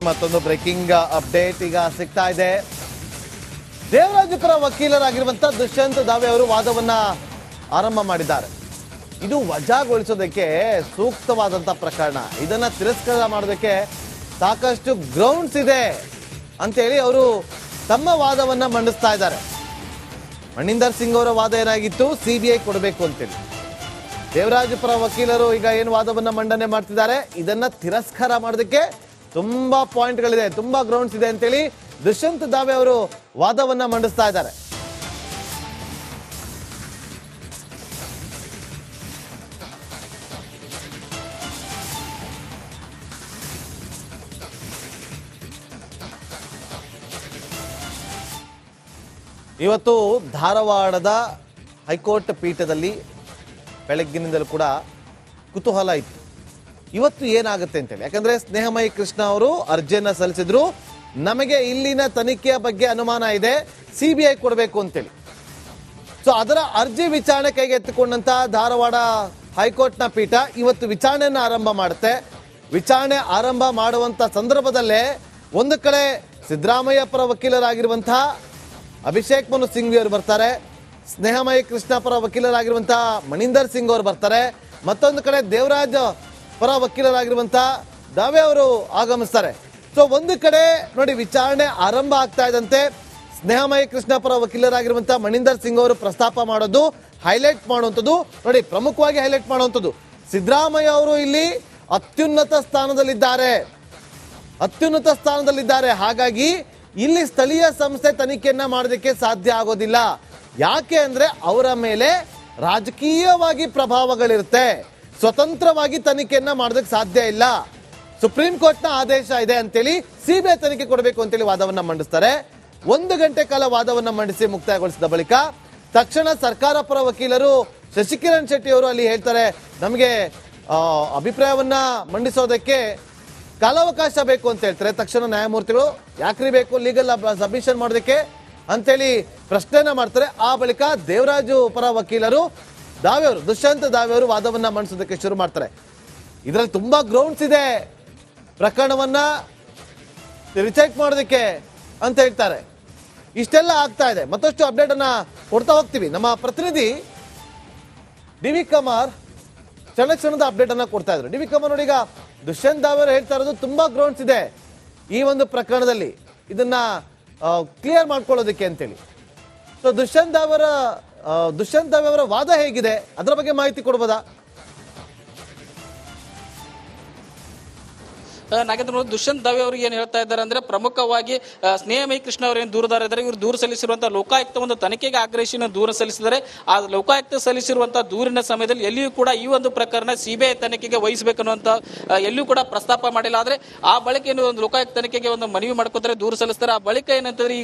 ಮತ್ತೊಂದು breaking update ಈಗ ಸಿಗ್ತಾ ಇದೆ. ದೇವರಾಜ್ ಪರ ವಕೀಲರಾಗಿರುವಂತ ದುಷ್ಯಂತ್ ದಾವೆ ಅವರು ವಾದವನ್ನ ಆರಂಭ ಮಾಡಿದ್ದಾರೆ. ಇದು ವಜಾಗೊಳಿಸೋದಕ್ಕೆ ಸೂಕ್ತವಾದಂತ ಪ್ರಕರಣ, ಇದನ್ನ ತಿರಸ್ಕಾರ ಮಾಡೋದಕ್ಕೆ ಸಾಕಷ್ಟು ಗ್ರೌಂಡ್ಸ್ ಇದೆ ಅಂತೇಳಿ ಅವರು ತಮ್ಮ ವಾದವನ್ನ ಮಂಡಿಸ್ತಾ ಇದ್ದಾರೆ. ಮಣಿಂದರ್ ಸಿಂಗ್ ಅವರ ವಾದ ಏನಾಗಿತ್ತು, ಸಿಬಿಐ ಕೊಡಬೇಕು ಅಂತೇಳಿ. ದೇವರಾಜ್ ಪರ ವಕೀಲರು ಈಗ ಏನು ವಾದವನ್ನ ಮಂಡನೆ ಮಾಡ್ತಿದ್ದಾರೆ, ಇದನ್ನ ತಿರಸ್ಕಾರ ಮಾಡೋದಕ್ಕೆ ತುಂಬಾ ಪಾಯಿಂಟ್ಗಳಿದೆ, ತುಂಬಾ ಗ್ರೌಂಡ್ಸ್ ಇದೆ ಅಂತೇಳಿ ದುಷ್ಯಂತ್ ದಾವೆ ಅವರು ವಾದವನ್ನ ಮಂಡಿಸ್ತಾ ಇದ್ದಾರೆ. ಇವತ್ತು ಧಾರವಾಡದ ಹೈಕೋರ್ಟ್ ಪೀಠದಲ್ಲಿ ಬೆಳಗ್ಗಿನಿಂದಲೂ ಕೂಡ ಕುತೂಹಲ ಇತ್ತು, ಇವತ್ತು ಏನಾಗುತ್ತೆ ಅಂತೇಳಿ. ಯಾಕಂದ್ರೆ ಸ್ನೇಹಮಯಿ ಕೃಷ್ಣ ಅವರು ಅರ್ಜಿಯನ್ನ ಸಲ್ಲಿಸಿದ್ರು, ನಮಗೆ ಇಲ್ಲಿನ ತನಿಖೆಯ ಬಗ್ಗೆ ಅನುಮಾನ ಇದೆ, ಸಿಬಿಐ ಕೊಡಬೇಕು ಅಂತೇಳಿ. ಸೊ ಅದರ ಅರ್ಜಿ ವಿಚಾರಣೆ ಕೈಗೆತ್ತಿಕೊಂಡಂತ ಧಾರವಾಡ ಹೈಕೋರ್ಟ್ನ ಪೀಠ ಇವತ್ತು ವಿಚಾರಣೆಯನ್ನ ಆರಂಭ ಮಾಡುತ್ತೆ. ವಿಚಾರಣೆ ಆರಂಭ ಮಾಡುವಂತ ಸಂದರ್ಭದಲ್ಲೇ ಒಂದು ಕಡೆ ಸಿದ್ದರಾಮಯ್ಯ ಪರ ವಕೀಲರಾಗಿರುವಂತಹ ಅಭಿಷೇಕ್ ಮನು ಸಿಂಘ್ವಿ ಅವರು ಬರ್ತಾರೆ, ಸ್ನೇಹಮಯಿ ಕೃಷ್ಣ ಪರ ವಕೀಲರಾಗಿರುವಂತಹ ಮಣಿಂದರ್ ಸಿಂಗ್ ಅವರು ಬರ್ತಾರೆ, ಮತ್ತೊಂದು ಕಡೆ ದೇವರಾಜ್ ಪರ ವಕೀಲರಾಗಿರುವಂತಹ ದಾವೆ ಅವರು ಆಗಮಿಸ್ತಾರೆ. ಸೊ ಒಂದು ಕಡೆ ನೋಡಿ, ವಿಚಾರಣೆ ಆರಂಭ ಆಗ್ತಾ ಇದ್ದಂತೆ ಸ್ನೇಹಮಯಿ ಕೃಷ್ಣ ಪರ ವಕೀಲರಾಗಿರುವಂತಹ ಮಣಿಂದರ್ ಸಿಂಗ್ ಅವರು ಪ್ರಸ್ತಾಪ ಮಾಡೋದು, ಹೈಲೈಟ್ ಮಾಡುವಂಥದ್ದು ನೋಡಿ, ಪ್ರಮುಖವಾಗಿ ಹೈಲೈಟ್ ಮಾಡುವಂಥದ್ದು, ಸಿದ್ದರಾಮಯ್ಯ ಅವರು ಇಲ್ಲಿ ಅತ್ಯುನ್ನತ ಸ್ಥಾನದಲ್ಲಿದ್ದಾರೆ, ಹಾಗಾಗಿ ಇಲ್ಲಿ ಸ್ಥಳೀಯ ಸಂಸ್ಥೆ ತನಿಖೆಯನ್ನ ಮಾಡೋದಕ್ಕೆ ಸಾಧ್ಯ ಆಗೋದಿಲ್ಲ. ಯಾಕೆ ಅಂದ್ರೆ ಅವರ ಮೇಲೆ ರಾಜಕೀಯವಾಗಿ ಪ್ರಭಾವಗಳಿರುತ್ತೆ, ಸ್ವತಂತ್ರವಾಗಿ ತನಿಖೆಯನ್ನ ಮಾಡೋದಕ್ಕೆ ಸಾಧ್ಯ ಇಲ್ಲ, ಸುಪ್ರೀಂ ಕೋರ್ಟ್ನ ಆದೇಶ ಇದೆ ಅಂತೇಳಿ ಸಿಬಿಐ ತನಿಖೆ ಕೊಡಬೇಕು ಅಂತೇಳಿ ವಾದವನ್ನ ಮಂಡಿಸ್ತಾರೆ. 1 ಗಂಟೆ ಕಾಲ ವಾದವನ್ನ ಮಂಡಿಸಿ ಮುಕ್ತಾಯಗೊಳಿಸಿದ ಬಳಿಕ ತಕ್ಷಣ ಸರ್ಕಾರ ಪರ ವಕೀಲರು ಶಶಿಕಿರಣ್ ಶೆಟ್ಟಿ ಅವರು ಅಲ್ಲಿ ಹೇಳ್ತಾರೆ, ನಮಗೆ ಅಭಿಪ್ರಾಯವನ್ನ ಮಂಡಿಸೋದಕ್ಕೆ ಕಾಲಾವಕಾಶ ಬೇಕು ಅಂತ ಹೇಳ್ತಾರೆ. ತಕ್ಷಣ ನ್ಯಾಯಮೂರ್ತಿಗಳು ಯಾಕ್ರಿ ಬೇಕು ಲೀಗಲ್ ಸಬ್ಮಿಷನ್ ಮಾಡೋದಕ್ಕೆ ಅಂತೇಳಿ ಪ್ರಶ್ನೆಯನ್ನ ಮಾಡ್ತಾರೆ. ಆ ಬಳಿಕ ದೇವರಾಜು ಪರ ವಕೀಲರು ದುಷ್ಯಂತ್ ದಾವೆ ಅವರು ವಾದವನ್ನ ಮಂಡಿಸೋದಕ್ಕೆ ಶುರು ಮಾಡ್ತಾರೆ. ಇದರಲ್ಲಿ ತುಂಬಾ ಗ್ರೌಂಡ್ಸ್ ಇದೆ, ಪ್ರಕರಣವನ್ನ ರಿಚೆಕ್ ಮಾಡೋದಕ್ಕೆ ಅಂತ ಹೇಳ್ತಾರೆ. ಇಷ್ಟೆಲ್ಲ ಆಗ್ತಾ ಇದೆ, ಮತ್ತಷ್ಟು ಅಪ್ಡೇಟ್ ಅನ್ನ ಕೊಡ್ತಾ ಹೋಗ್ತೀವಿ. ನಮ್ಮ ಪ್ರತಿನಿಧಿ ಡಿ.ವಿ. ಕಮಾರ್ ಕ್ಷಣದ ಅಪ್ಡೇಟ್ ಅನ್ನ ಕೊಡ್ತಾ ಇದ್ರು. ಡಿ.ವಿ. ಕಮಾರ್ ನೋಡಿ, ಈಗ ದುಷ್ಯಂತ್ ದಾವೆ ಅವರು ಹೇಳ್ತಾ ಇರೋದು ತುಂಬಾ ಗ್ರೌಂಡ್ಸ್ ಇದೆ ಈ ಒಂದು ಪ್ರಕರಣದಲ್ಲಿ, ಇದನ್ನ ಕ್ಲಿಯರ್ ಮಾಡ್ಕೊಳ್ಳೋದಕ್ಕೆ ಅಂತೇಳಿ. ಸೊ ದುಷ್ಯಂತ್ ದಾವೆ ಅವರ ವಾದ ಹೇಗಿದೆ, ಅದರ ಬಗ್ಗೆ ಮಾಹಿತಿ ಕೊಡ್ಬೋದಾ? ನಾಗೇಂದ್ರ, ದುಷ್ಯಂತ್ ದಾವೆ ಅವರು ಏನ್ ಹೇಳ್ತಾ ಇದ್ದಾರೆ ಅಂದ್ರೆ, ಪ್ರಮುಖವಾಗಿ ಸ್ನೇಹಮಯಿ ಕೃಷ್ಣ ಅವರು ಏನು ದೂರದಾರ ಇದ್ದಾರೆ, ಇವರು ದೂರು ಸಲ್ಲಿಸಿರುವಂತಹ ಲೋಕಾಯುಕ್ತ ಒಂದು ತನಿಖೆಗೆ ಆಗ್ರಹಿಸಿ ದೂರು ಸಲ್ಲಿಸಿದ್ದಾರೆ. ಆ ಲೋಕಾಯುಕ್ತ ಸಲ್ಲಿಸಿರುವಂತಹ ದೂರಿನ ಸಮಯದಲ್ಲಿ ಎಲ್ಲಿಯೂ ಕೂಡ ಈ ಒಂದು ಪ್ರಕರಣ ಸಿಬಿಐ ತನಿಖೆಗೆ ವಹಿಸಬೇಕನ್ನುವಂತ ಎಲ್ಲಿಯೂ ಕೂಡ ಪ್ರಸ್ತಾಪ ಮಾಡಿಲ್ಲ. ಆದ್ರೆ ಆ ಬಳಿಕ ಏನು ಒಂದು ಲೋಕಾಯುಕ್ತ ತನಿಖೆಗೆ ಒಂದು ಮನವಿ ಮಾಡ್ಕೋತಾರೆ, ದೂರು ಸಲ್ಲಿಸ್ತಾರೆ. ಆ ಬಳಿಕ ಏನಂತಂದ್ರೆ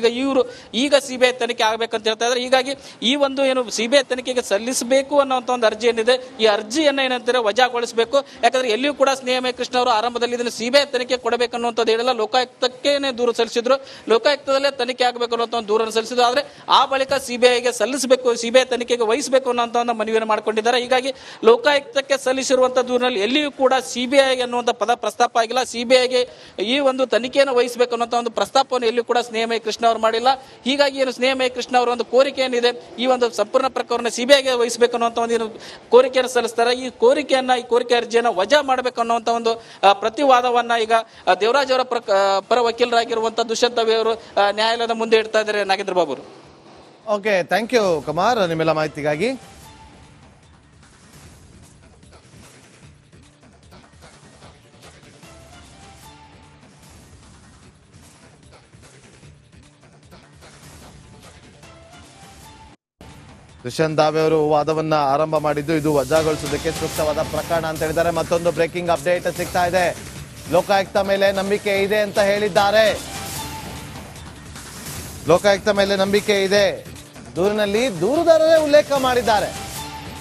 ಈಗ ಸಿಬಿಐ ತನಿಖೆ ಆಗ್ಬೇಕಂತ ಹೇಳ್ತಾ ಇದ್ದಾರೆ. ಹೀಗಾಗಿ ಈ ಒಂದು ಏನು ಸಿಬಿಐ ತನಿಖೆಗೆ ಸಲ್ಲಿಸಬೇಕು ಅನ್ನೋಂಥ ಒಂದು ಅರ್ಜಿ ಏನಿದೆ, ಈ ಅರ್ಜಿಯನ್ನ ಏನಂತಾರೆ ವಜಾಗೊಳಿಸಬೇಕು. ಯಾಕಂದ್ರೆ ಎಲ್ಲಿಯೂ ಕೂಡ ಸ್ನೇಹಮಯಿ ಕೃಷ್ಣ ಅವರು ಆರಂಭದಲ್ಲಿ ಇದನ್ನು ಸಿಬಿಐ ತನಿಖೆ ಕೊಡಬೇಕನ್ನುವಂಥದ್ದು ಹೇಳಿಲ್ಲ, ಲೋಕಾಯುಕ್ತಕ್ಕೇನೆ ದೂರು ಸಲ್ಲಿಸಿದ್ರು, ಲೋಕಾಯುಕ್ತದಲ್ಲೇ ತನಿಖೆ ಆಗಬೇಕು ಅನ್ನೋ ದೂರನ್ನು ಸಲ್ಲಿಸಿದ್ರು. ಆದ್ರೆ ಆ ಬಳಿಕ ಸಿಬಿಐಗೆ ಸಲ್ಲಿಸಬೇಕು, ಸಿಬಿಐ ತನಿಖೆಗೆ ವಹಿಸಬೇಕು ಅನ್ನೋಂಥ ಒಂದು ಮನವಿಯನ್ನು ಮಾಡಿಕೊಂಡಿದ್ದಾರೆ. ಹೀಗಾಗಿ ಲೋಕಾಯುಕ್ತಕ್ಕೆ ಸಲ್ಲಿಸಿರುವಂತಹ ದೂರಿನಲ್ಲಿ ಎಲ್ಲಿಯೂ ಕೂಡ ಸಿಬಿಐ ಅನ್ನುವಂಥ ಪದ ಪ್ರಸ್ತಾಪ ಆಗಿಲ್ಲ. ಸಿಬಿಐಗೆ ಈ ಒಂದು ತನಿಖೆಯನ್ನು ವಹಿಸಬೇಕು ಅನ್ನೋ ಒಂದು ಪ್ರಸ್ತಾಪವನ್ನು ಎಲ್ಲಿಯೂ ಕೂಡ ಸ್ನೇಹಮಯಿ ಕೃಷ್ಣ ಅವರು ಮಾಡಿಲ್ಲ. ಹೀಗಾಗಿ ಏನು ಸ್ನೇಹಮಯಿ ಕೃಷ್ಣ ಅವರ ಒಂದು ಕೋರಿಕೆ ಏನಿದೆ, ಈ ಒಂದು ಸಂಪೂರ್ಣ ಪ್ರಕರಣ ಸಿಬಿಐಗೆ ವಹಿಸಬೇಕು ಅನ್ನುವಂಥ ಒಂದು ಕೋರಿಕೆಯನ್ನು ಸಲ್ಲಿಸ್ತಾರೆ. ಈ ಕೋರಿಕೆ ಅರ್ಜಿಯನ್ನು ವಜಾ ಮಾಡಬೇಕು ಅನ್ನುವಂಥ ಒಂದು ಪ್ರತಿವಾದವನ್ನ ಈಗ ದೇವರಾಜ್ ಅವರ ಪರ ವಕೀಲರಾಗಿರುವಂತಹ ದುಷ್ಯಂತ್ ದಾವೆ ಅವರು ನ್ಯಾಯಾಲಯದ ಮುಂದೆ ಇಡ್ತಾ ಇದ್ದಾರೆ. Nagendra Babu, okay, thank you Kumar ನಿಮ್ಮೆಲ್ಲ ಮಾಹಿತಿಗಾಗಿ. ದುಷ್ಯಂತ್ ದಾವೆ ಅವರು ವಾದವನ್ನ ಆರಂಭ ಮಾಡಿದ್ದು ಇದು ವಜಾಗೊಳಿಸೋದಕ್ಕೆ ಸೂಕ್ತವಾದ ಪ್ರಕರಣ ಅಂತ ಹೇಳಿದ್ದಾರೆ. ಮತ್ತೊಂದು ಬ್ರೇಕಿಂಗ್ ಅಪ್ಡೇಟ್ ಸಿಗ್ತಾ ಇದೆ, ಲೋಕಾಯುಕ್ತ ಮೇಲೆ ನಂಬಿಕೆ ಇದೆ ಅಂತ ಹೇಳಿದ್ದಾರೆ. ಲೋಕಾಯುಕ್ತ ಮೇಲೆ ನಂಬಿಕೆ ಇದೆ, ದೂರಿನಲ್ಲಿ ದೂರುದಾರರೇ ಉಲ್ಲೇಖ ಮಾಡಿದ್ದಾರೆ.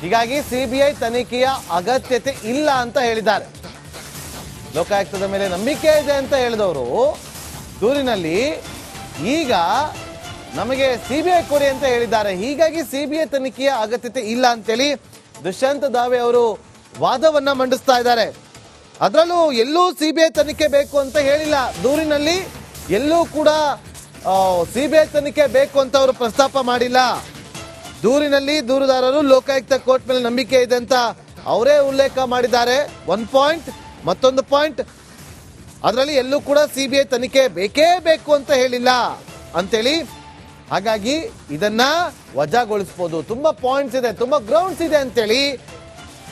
ಹೀಗಾಗಿ ಸಿಬಿಐ ತನಿಖೆಯ ಅಗತ್ಯತೆ ಇಲ್ಲ ಅಂತ ಹೇಳಿದ್ದಾರೆ. ಲೋಕಾಯುಕ್ತದ ಮೇಲೆ ನಂಬಿಕೆ ಇದೆ ಅಂತ ಹೇಳಿದವರು ದೂರಿನಲ್ಲಿ ಈಗ ನಮಗೆ ಸಿಬಿಐ ಕೊಡಿ ಅಂತ ಹೇಳಿದ್ದಾರೆ. ಹೀಗಾಗಿ ಸಿಬಿಐ ತನಿಖೆಯ ಅಗತ್ಯತೆ ಇಲ್ಲ ಅಂತೇಳಿ ದುಷ್ಯಂತ್ ದಾವೆ ಅವರು ವಾದವನ್ನ ಮಂಡಿಸ್ತಾ ಇದ್ದಾರೆ. ಅದರಲ್ಲೂ ಎಲ್ಲೂ ಸಿಬಿಐ ತನಿಖೆ ಬೇಕು ಅಂತ ಹೇಳಿಲ್ಲ. ದೂರಿನಲ್ಲಿ ಎಲ್ಲೂ ಕೂಡ ಸಿಬಿಐ ತನಿಖೆ ಬೇಕು ಅಂತ ಅವರು ಪ್ರಸ್ತಾಪ ಮಾಡಿಲ್ಲ. ದೂರಿನಲ್ಲಿ ದೂರುದಾರರು ಲೋಕಾಯುಕ್ತ ಕೋರ್ಟ್ ಮೇಲೆ ನಂಬಿಕೆ ಇದೆ ಅಂತ ಅವರೇ ಉಲ್ಲೇಖ ಮಾಡಿದ್ದಾರೆ. 1 ಪಾಯಿಂಟ್. ಮತ್ತೊಂದು ಪಾಯಿಂಟ್, ಅದರಲ್ಲಿ ಎಲ್ಲೂ ಕೂಡ ಸಿಬಿಐ ತನಿಖೆ ಬೇಕೇ ಬೇಕು ಅಂತ ಹೇಳಿಲ್ಲ ಅಂತೇಳಿ. ಹಾಗಾಗಿ ಇದನ್ನ ವಜಾಗೊಳಿಸಬಹುದು. ತುಂಬಾ ಪಾಯಿಂಟ್ಸ್ ಇದೆ, ತುಂಬಾ ಗ್ರೌಂಡ್ಸ್ ಇದೆ ಅಂತೇಳಿ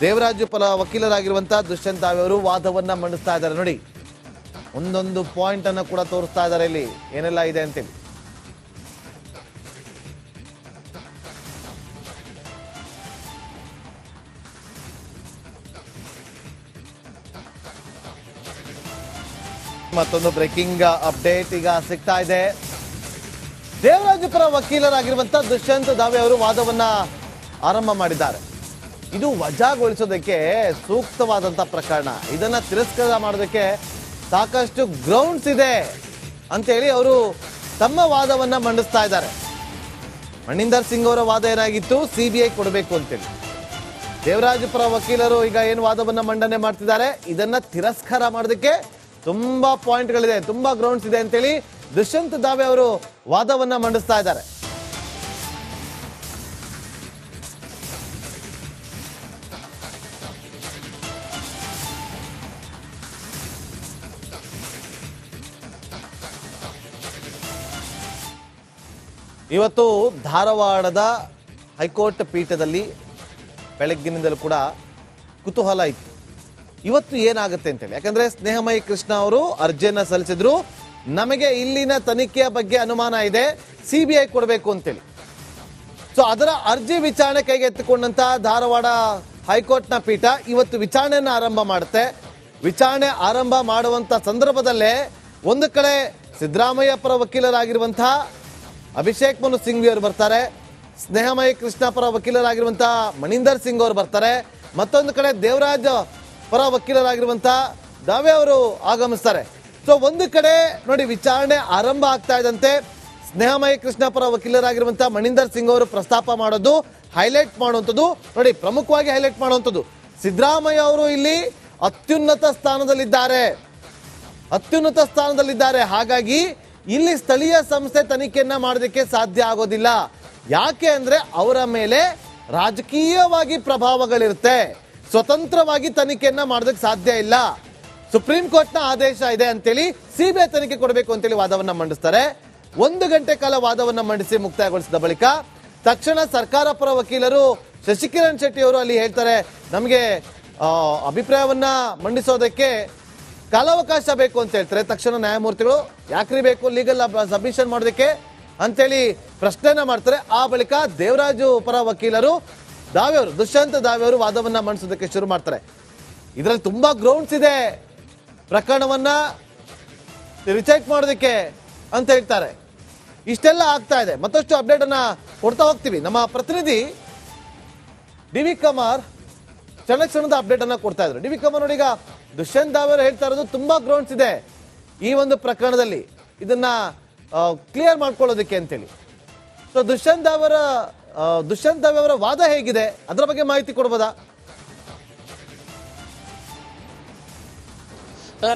ದೇವರಾಜು ಪರ ವಕೀಲರಾಗಿರುವಂತಹ ದುಷ್ಯಂತ್ ದಾವೆ ಅವರು ವಾದವನ್ನ ಮಂಡಿಸ್ತಾ ಇದ್ದಾರೆ. ನೋಡಿ, ಒಂದೊಂದು ಪಾಯಿಂಟ್ ಅನ್ನ ಕೂಡ ತೋರಿಸ್ತಾ ಇದ್ದಾರೆ ಇಲ್ಲಿ ಏನೆಲ್ಲ ಇದೆ ಅಂತೇಳಿ. ಮತ್ತೊಂದು ಬ್ರೇಕಿಂಗ್ ಅಪ್ಡೇಟ್ ಈಗ ಸಿಗ್ತಾ ಇದೆ. ದೇವರಾಜು ಪರ ವಕೀಲರಾಗಿರುವಂತಹ ದುಷ್ಯಂತ್ ದಾವೆ ಅವರು ವಾದವನ್ನ ಆರಂಭ ಮಾಡಿದ್ದಾರೆ. ಇದು ವಜಾಗೊಳಿಸೋದಕ್ಕೆ ಸೂಕ್ತವಾದಂತಹ ಪ್ರಕರಣ. ಇದನ್ನ ತಿರಸ್ಕಾರ ಮಾಡೋದಕ್ಕೆ ಸಾಕಷ್ಟು ಗ್ರೌಂಡ್ಸ್ ಇದೆ ಅಂತೇಳಿ ಅವರು ತಮ್ಮ ವಾದವನ್ನ ಮಂಡಿಸ್ತಾ ಇದ್ದಾರೆ. ಮಣಿಂದರ್ ಸಿಂಗ್ ಅವರ ವಾದ ಏನಾಗಿತ್ತು, ಸಿಬಿಐ ಕೊಡಬೇಕು ಅಂತೇಳಿ. ದೇವರಾಜು ಪರ ವಕೀಲರು ಈಗ ಏನು ವಾದವನ್ನ ಮಂಡನೆ ಮಾಡ್ತಿದ್ದಾರೆ, ಇದನ್ನ ತಿರಸ್ಕಾರ ಮಾಡೋದಕ್ಕೆ ತುಂಬಾ ಪಾಯಿಂಟ್ಗಳಿದೆ, ತುಂಬಾ ಗ್ರೌಂಡ್ಸ್ ಇದೆ ಅಂತೇಳಿ ದುಷ್ಯಂತ್ ದಾವೆ ಅವರು ವಾದವನ್ನ ಮಂಡಿಸ್ತಾ ಇದ್ದಾರೆ. ಇವತ್ತು ಧಾರವಾಡದ ಹೈಕೋರ್ಟ್ ಪೀಠದಲ್ಲಿ ಬೆಳಗ್ಗಿನಿಂದಲೂ ಕೂಡ ಕುತೂಹಲ ಇತ್ತು, ಇವತ್ತು ಏನಾಗುತ್ತೆ ಅಂತೇಳಿ. ಯಾಕಂದ್ರೆ ಸ್ನೇಹಮಯಿ ಕೃಷ್ಣ ಅವರು ಅರ್ಜಿಯನ್ನ ಸಲ್ಲಿಸಿದ್ರು, ನಮಗೆ ಇಲ್ಲಿನ ತನಿಖೆಯ ಬಗ್ಗೆ ಅನುಮಾನ ಇದೆ, ಸಿಬಿಐ ಕೊಡಬೇಕು ಅಂತೇಳಿ. ಸೊ ಅದರ ಅರ್ಜಿ ವಿಚಾರಣೆ ಕೈಗೆತ್ತಿಕೊಂಡಂತ ಧಾರವಾಡ ಹೈಕೋರ್ಟ್ನ ಪೀಠ ಇವತ್ತು ವಿಚಾರಣೆಯನ್ನ ಆರಂಭ ಮಾಡುತ್ತೆ. ವಿಚಾರಣೆ ಆರಂಭ ಮಾಡುವಂತ ಸಂದರ್ಭದಲ್ಲೇ ಒಂದು ಕಡೆ ಸಿದ್ದರಾಮಯ್ಯ ಪರ ವಕೀಲರಾಗಿರುವಂತಹ ಅಭಿಷೇಕ್ ಮನು ಸಿಂಘ್ವಿ ಅವರು ಬರ್ತಾರೆ, ಸ್ನೇಹಮಯಿ ಕೃಷ್ಣ ಪರ ವಕೀಲರಾಗಿರುವಂತಹ ಮಣಿಂದರ್ ಸಿಂಗ್ ಅವರು ಬರ್ತಾರೆ, ಮತ್ತೊಂದು ಕಡೆ ದೇವರಾಜ್ ಪರ ವಕೀಲರಾಗಿರುವಂತಹ ದಾವೆ ಅವರು ಆಗಮಿಸ್ತಾರೆ. ಸೊ ಒಂದು ಕಡೆ ನೋಡಿ, ವಿಚಾರಣೆ ಆರಂಭ ಆಗ್ತಾ ಇದ್ದಂತೆ ಸ್ನೇಹಮಯಿ ಕೃಷ್ಣ ಪರ ವಕೀಲರಾಗಿರುವಂತಹ ಮಣಿಂದರ್ ಸಿಂಗ್ ಅವರು ಪ್ರಸ್ತಾಪ ಮಾಡೋದು, ಹೈಲೈಟ್ ಮಾಡುವಂಥದ್ದು ನೋಡಿ, ಪ್ರಮುಖವಾಗಿ ಹೈಲೈಟ್ ಮಾಡುವಂಥದ್ದು ಸಿದ್ದರಾಮಯ್ಯ ಅವರು ಇಲ್ಲಿ ಅತ್ಯುನ್ನತ ಸ್ಥಾನದಲ್ಲಿದ್ದಾರೆ. ಹಾಗಾಗಿ ಇಲ್ಲಿ ಸ್ಥಳೀಯ ಸಂಸ್ಥೆ ತನಿಖೆಯನ್ನ ಮಾಡೋದಕ್ಕೆ ಸಾಧ್ಯ ಆಗೋದಿಲ್ಲ. ಯಾಕೆ ಅಂದ್ರೆ ಅವರ ಮೇಲೆ ರಾಜಕೀಯವಾಗಿ ಪ್ರಭಾವಗಳಿರುತ್ತೆ, ಸ್ವತಂತ್ರವಾಗಿ ತನಿಖೆಯನ್ನ ಮಾಡೋದಕ್ಕೆ ಸಾಧ್ಯ ಇಲ್ಲ. ಸುಪ್ರೀಂ ಕೋರ್ಟ್ನ ಆದೇಶ ಇದೆ ಅಂತೇಳಿ ಸಿಬಿಐ ತನಿಖೆ ಕೊಡಬೇಕು ಅಂತೇಳಿ ವಾದವನ್ನ ಮಂಡಿಸ್ತಾರೆ. 1 ಗಂಟೆ ಕಾಲ ವಾದವನ್ನ ಮಂಡಿಸಿ ಮುಕ್ತಾಯಗೊಳಿಸಿದ ಬಳಿಕ ತಕ್ಷಣ ಸರ್ಕಾರ ಪರ ವಕೀಲರು ಶಶಿಕಿರಣ್ ಶೆಟ್ಟಿ ಅವರು ಅಲ್ಲಿ ಹೇಳ್ತಾರೆ, ನಮಗೆ ಅಭಿಪ್ರಾಯವನ್ನ ಮಂಡಿಸೋದಕ್ಕೆ ಕಾಲಾವಕಾಶ ಬೇಕು ಅಂತ ಹೇಳ್ತಾರೆ. ತಕ್ಷಣ ನ್ಯಾಯಮೂರ್ತಿಗಳು ಯಾಕ್ರಿ ಬೇಕು ಲೀಗಲ್ ಸಬ್ಮಿಷನ್ ಮಾಡೋದಕ್ಕೆ ಅಂತೇಳಿ ಪ್ರಶ್ನೆಯನ್ನ ಮಾಡ್ತಾರೆ. ಆ ಬಳಿಕ ದೇವರಾಜು ಪರ ವಕೀಲರು ದುಷ್ಯಂತ್ ದಾವೆ ಅವರು ವಾದವನ್ನ ಮಂಡಿಸೋದಕ್ಕೆ ಶುರು ಮಾಡ್ತಾರೆ. ಇದರಲ್ಲಿ ತುಂಬಾ ಗ್ರೌಂಡ್ಸ್ ಇದೆ, ಪ್ರಕರಣವನ್ನ ರಿಚೆಕ್ ಮಾಡೋದಕ್ಕೆ ಅಂತ ಹೇಳ್ತಾರೆ. ಇಷ್ಟೆಲ್ಲ ಆಗ್ತಾ ಇದೆ. ಮತ್ತಷ್ಟು ಅಪ್ಡೇಟ್ ಅನ್ನ ಕೊಡ್ತಾ ಹೋಗ್ತೀವಿ. ನಮ್ಮ ಪ್ರತಿನಿಧಿ ಡಿ.ವಿ. ಕಮಾರ್ ಕ್ಷಣದ ಅಪ್ಡೇಟ್ ಅನ್ನ ಕೊಡ್ತಾ ಇದ್ರು. ಡಿ.ವಿ. ಕಮಾರ್ ನೋಡಿ, ಈಗ ದುಷ್ಯಂತ್ ದಾವೆ ಅವರು ಹೇಳ್ತಾ ಇರೋದು ತುಂಬಾ ಗ್ರೌಂಡ್ಸ್ ಇದೆ ಈ ಒಂದು ಪ್ರಕರಣದಲ್ಲಿ, ಇದನ್ನ ಕ್ಲಿಯರ್ ಮಾಡ್ಕೊಳ್ಳೋದಕ್ಕೆ ಅಂತೇಳಿ. ಸೊ ದುಷ್ಯಂತ್ ದಾವೆ ಅವರ ವಾದ ಹೇಗಿದೆ, ಅದರ ಬಗ್ಗೆ ಮಾಹಿತಿ ಕೊಡ್ಬೋದಾ?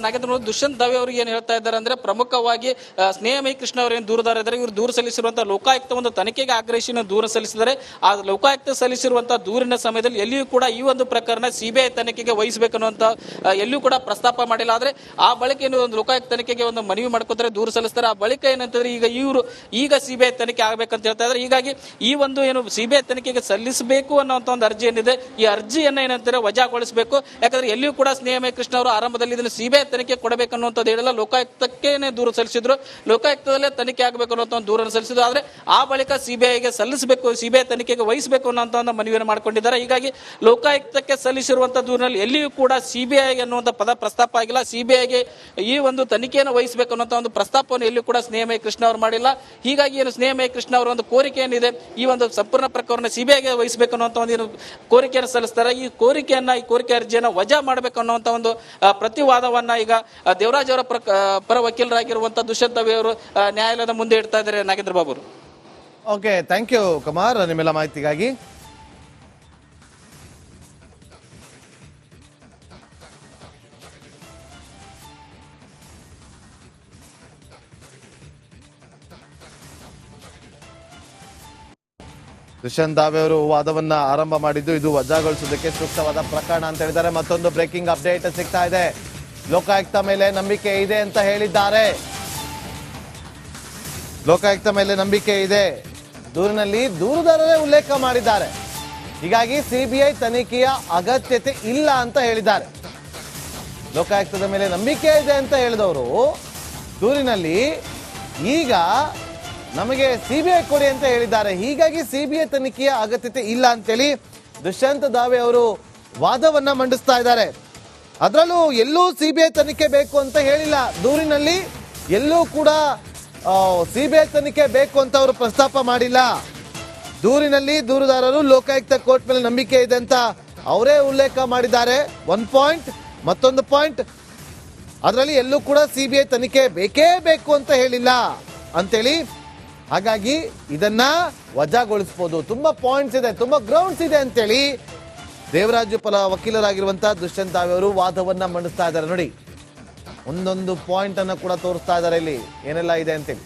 ನಾಗೇಂದ್ರ, ದುಷ್ಯಂತ್ ದಾವೆ ಅವರು ಏನ್ ಹೇಳ್ತಾ ಇದ್ದಾರೆ ಅಂದ್ರೆ, ಪ್ರಮುಖವಾಗಿ ಸ್ನೇಹಮಯಿ ಕೃಷ್ಣ ಅವರು ಏನು ದೂರುದಾರ ಇದ್ದಾರೆ, ಇವರು ದೂರು ಸಲ್ಲಿಸಿರುವಂತಹ ಲೋಕಾಯುಕ್ತ ಒಂದು ತನಿಖೆಗೆ ಆಗ್ರಹಿಸಿ ದೂರು ಸಲ್ಲಿಸಿದ್ದಾರೆ. ಆ ಲೋಕಾಯುಕ್ತ ಸಲ್ಲಿಸಿರುವಂತಹ ದೂರಿನ ಸಮಯದಲ್ಲಿ ಎಲ್ಲಿಯೂ ಕೂಡ ಈ ಒಂದು ಪ್ರಕರಣ ಸಿಬಿಐ ತನಿಖೆಗೆ ವಹಿಸಬೇಕನ್ನುವಂತ ಎಲ್ಲಿಯೂ ಕೂಡ ಪ್ರಸ್ತಾಪ ಮಾಡಿಲ್ಲ. ಆದ್ರೆ ಆ ಬಳಿಕ ಏನು ಒಂದು ಲೋಕಾಯುಕ್ತ ತನಿಖೆಗೆ ಒಂದು ಮನವಿ ಮಾಡ್ಕೋತಾರೆ, ದೂರು ಸಲ್ಲಿಸ್ತಾರೆ. ಆ ಬಳಿಕ ಏನಂತಂದ್ರೆ ಈಗ ಸಿಬಿಐ ತನಿಖೆ ಆಗ್ಬೇಕಂತ ಹೇಳ್ತಾ ಇದ್ದಾರೆ. ಹೀಗಾಗಿ ಈ ಒಂದು ಏನು ಸಿಬಿಐ ತನಿಖೆಗೆ ಸಲ್ಲಿಸಬೇಕು ಅನ್ನೋಂಥ ಒಂದು ಅರ್ಜಿ ಏನಿದೆ, ಈ ಅರ್ಜಿಯನ್ನ ಏನಂತಾರೆ ವಜಾಗೊಳಿಸಬೇಕು. ಯಾಕಂದ್ರೆ ಎಲ್ಲಿಯೂ ಕೂಡ ಸ್ನೇಹಮಯಿ ಕೃಷ್ಣ ಅವರು ಆರಂಭದಲ್ಲಿ ಇದನ್ನು ಸಿಬಿಐ ತನಿಖೆ ಕೊಡಬೇಕನ್ನುವಂಥದ್ದು ಹೇಳಿಲ್ಲ, ಲೋಕಾಯುಕ್ತಕ್ಕೇನೆ ದೂರು ಸಲ್ಲಿಸಿದ್ರು, ಲೋಕಾಯುಕ್ತದಲ್ಲೇ ತನಿಖೆ ಆಗಬೇಕು ಅನ್ನೋ ಒಂದು ದೂರನ್ನು ಸಲ್ಲಿಸಿದ್ರು. ಆದ್ರೆ ಆ ಬಳಿಕ ಸಿಬಿಐಗೆ ಸಲ್ಲಿಸಬೇಕು, ಸಿಬಿಐ ತನಿಖೆಗೆ ವಹಿಸಬೇಕು ಅನ್ನೋಂಥ ಒಂದು ಮನವಿಯನ್ನು ಮಾಡ್ಕೊಂಡಿದ್ದಾರೆ. ಹೀಗಾಗಿ ಲೋಕಾಯುಕ್ತಕ್ಕೆ ಸಲ್ಲಿಸಿರುವಂತಹ ದೂರಿನಲ್ಲಿ ಎಲ್ಲಿಯೂ ಕೂಡ ಸಿಬಿಐ ಅನ್ನುವಂಥ ಪದ ಪ್ರಸ್ತಾಪ ಆಗಿಲ್ಲ. ಸಿಬಿಐಗೆ ಈ ಒಂದು ತನಿಖೆಯನ್ನು ವಹಿಸಬೇಕು ಅನ್ನೋಂಥ ಒಂದು ಪ್ರಸ್ತಾಪವನ್ನು ಎಲ್ಲಿಯೂ ಕೂಡ ಸ್ನೇಹಮಯಿ ಕೃಷ್ಣ ಅವರು ಮಾಡಿಲ್ಲ. ಹೀಗಾಗಿ ಏನು ಸ್ನೇಹಮಯಿ ಕೃಷ್ಣ ಅವರ ಒಂದು ಕೋರಿಕೆ ಏನಿದೆ, ಈ ಒಂದು ಸಂಪೂರ್ಣ ಪ್ರಕರಣ ಸಿಬಿಐಗೆ ವಹಿಸಬೇಕು ಅನ್ನುವಂಥ ಒಂದು ಕೋರಿಕೆಯನ್ನು ಸಲ್ಲಿಸ್ತಾರೆ. ಈ ಕೋರಿಕೆ ಅರ್ಜಿಯನ್ನು ವಜಾ ಮಾಡಬೇಕು ಅನ್ನುವಂಥ ಒಂದು ಪ್ರತಿವಾದವನ್ನ ಈಗ ದೇವರಾಜ್ ಅವರ ಪರ ವಕೀಲರಾಗಿರುವಂತಹ ದುಷ್ಯಂತ್ ದಾವೆ ಅವರು ನ್ಯಾಯಾಲಯದ ಮುಂದೆ ಇಡ್ತಾ ಇದ್ದಾರೆ. Nagendra Babu. Okay, thank you Kumar ನಿಮ್ಮೆಲ್ಲ ಮಾಹಿತಿಗಾಗಿ. ದುಷ್ಯಂತ್ ದಾವೆ ಅವರು ವಾದವನ್ನ ಆರಂಭ ಮಾಡಿದ್ದು ಇದು ವಜಾಗೊಳಿಸೋದಕ್ಕೆ ಸೂಕ್ತವಾದ ಪ್ರಕರಣ ಅಂತ ಹೇಳಿದ್ದಾರೆ. ಮತ್ತೊಂದು ಬ್ರೇಕಿಂಗ್ ಅಪ್ಡೇಟ್ ಸಿಗ್ತಾ ಇದೆ. ಲೋಕಾಯುಕ್ತ ಮೇಲೆ ನಂಬಿಕೆ ಇದೆ ಅಂತ ಹೇಳಿದ್ದಾರೆ. ಲೋಕಾಯುಕ್ತ ಮೇಲೆ ನಂಬಿಕೆ ಇದೆ, ದೂರಿನಲ್ಲಿ ದೂರುದಾರರೇ ಉಲ್ಲೇಖ ಮಾಡಿದ್ದಾರೆ. ಹೀಗಾಗಿ ಸಿಬಿಐ ತನಿಖೆಯ ಅಗತ್ಯತೆ ಇಲ್ಲ ಅಂತ ಹೇಳಿದ್ದಾರೆ. ಲೋಕಾಯುಕ್ತದ ಮೇಲೆ ನಂಬಿಕೆ ಇದೆ ಅಂತ ಹೇಳಿದವರು ದೂರಿನಲ್ಲಿ ಈಗ ನಮಗೆ ಸಿಬಿಐ ಕೊಡಿ ಅಂತ ಹೇಳಿದ್ದಾರೆ. ಹೀಗಾಗಿ ಸಿಬಿಐ ತನಿಖೆಯ ಅಗತ್ಯತೆ ಇಲ್ಲ ಅಂತೇಳಿ ದುಷ್ಯಂತ್ ದಾವೆ ಅವರು ವಾದವನ್ನ ಮಂಡಿಸ್ತಾ ಇದ್ದಾರೆ. ಅದರಲ್ಲೂ ಎಲ್ಲೂ ಸಿಬಿಐ ತನಿಖೆ ಬೇಕು ಅಂತ ಹೇಳಿಲ್ಲ. ದೂರಿನಲ್ಲಿ ಎಲ್ಲೂ ಕೂಡ ಸಿಬಿಐ ತನಿಖೆ ಬೇಕು ಅಂತ ಅವರು ಪ್ರಸ್ತಾಪ ಮಾಡಿಲ್ಲ. ದೂರಿನಲ್ಲಿ ದೂರುದಾರರು ಲೋಕಾಯುಕ್ತ ಕೋರ್ಟ್ ಮೇಲೆ ನಂಬಿಕೆ ಇದೆ ಅಂತ ಅವರೇ ಉಲ್ಲೇಖ ಮಾಡಿದ್ದಾರೆ. 1 ಪಾಯಿಂಟ್, ಮತ್ತೊಂದು ಪಾಯಿಂಟ್, ಅದರಲ್ಲಿ ಎಲ್ಲೂ ಕೂಡ ಸಿಬಿಐ ತನಿಖೆ ಬೇಕೇ ಬೇಕು ಅಂತ ಹೇಳಿಲ್ಲ ಅಂತೇಳಿ. ಹಾಗಾಗಿ ಇದನ್ನ ವಜಾಗೊಳಿಸಬಹುದು. ತುಂಬಾ ಪಾಯಿಂಟ್ಸ್ ಇದೆ, ತುಂಬಾ ಗ್ರೌಂಡ್ಸ್ ಇದೆ ಅಂತೇಳಿ ದೇವರಾಜು ಪರ ವಕೀಲರಾಗಿರುವಂತಹ ದುಷ್ಯಂತ್ ದಾವೆ ಅವರು ವಾದವನ್ನ ಮಂಡಿಸ್ತಾ ಇದ್ದಾರೆ. ನೋಡಿ, ಒಂದೊಂದು ಪಾಯಿಂಟ್ ಅನ್ನ ಕೂಡ ತೋರಿಸ್ತಾ ಇದ್ದಾರೆ ಇಲ್ಲಿ ಏನೆಲ್ಲ ಇದೆ ಅಂತೇಳಿ.